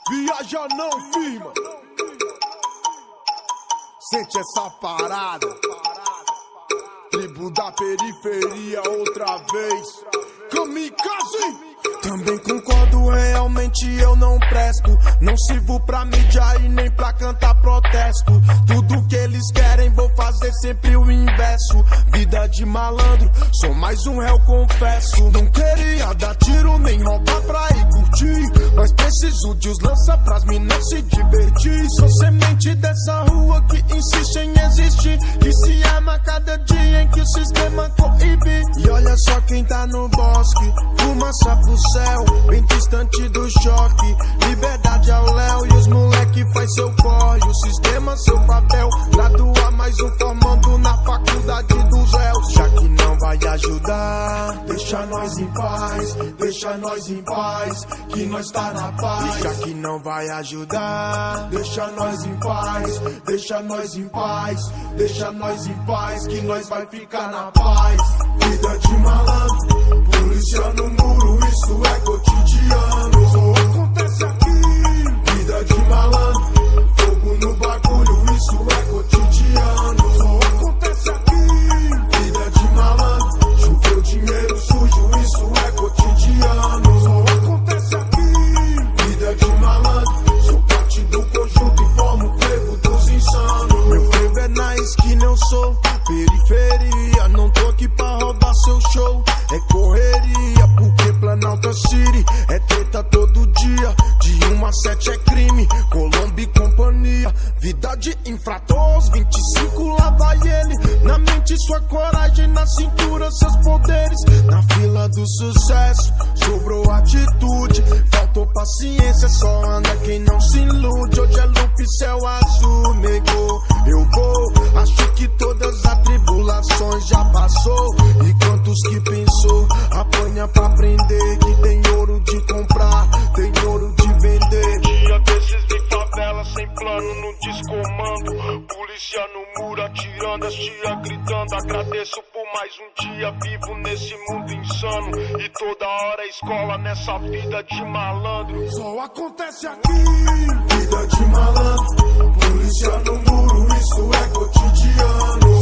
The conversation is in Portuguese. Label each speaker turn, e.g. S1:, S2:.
S1: Viaja não, firma. Sente essa parada. Tribo da periferia outra vez. Kamikaze. Também concordo, realmente eu não presto. Não sirvo pra mídia e nem pra cantar protesto. Tudo que eles querem vou fazer sempre o inverso. Vida de malandro, sou mais um réu, confesso. Não queria dar tiro nem roubar pra ir curtir, mas preciso de os lança pras minas se divertir. Sou semente dessa rua que insiste em existir, que se ama cada dia em que o sistema coíbe. E olha só quem tá no bosque, fumaça pro céu, bem distante do choque. Liberdade ao léu e os moleque faz seu corre. O sistema seu papel, graduar mais um formando na faculdade dos réus. Já que não vai ajudar, deixa nós em paz, deixa nós em paz, que nós tá na paz. E já que não vai ajudar, deixa nós em paz, deixa nós em paz, deixa nós em paz, que nós vai ficar na paz. Vida de malandro, polícia no muro, isso é cotidiano. Só acontece aqui. Vida de malandro, fogo no bagulho, isso é cotidiano. Só acontece aqui. Vida de malandro, choveu dinheiro sujo, isso é cotidiano. Só acontece aqui. Vida de malandro, sou parte do conjunto e formo o frevo dos insanos. Meu frevo é na esquina, eu sou periferia. Não tô aqui pra roubar seu show, é correria, porque Planalto City é treta todo dia. De 1 a 7 é crime, Colombo e companhia. Vida de infrator, 25 lá vai ele. Na mente sua coragem, na cintura seus poderes. Na fila do sucesso, sobrou atitude. Faltou paciência, só anda quem não se ilude. Hoje é lupe, céu azul, negou. Eu vou, acho que todas as tribulações já passou. E quantos que pensou, apanha pra aprender. Que tem ouro de comprar, tem ouro de vender.
S2: Dia desses de favela, sem plano no descomando. Polícia no muro, atirando, as tia gritando. Agradeço por mais um dia vivo nesse mundo insano. E toda hora escola nessa vida de malandro.
S1: Só acontece aqui. Vida de malandro, polícia no muro, isso é cotidiano.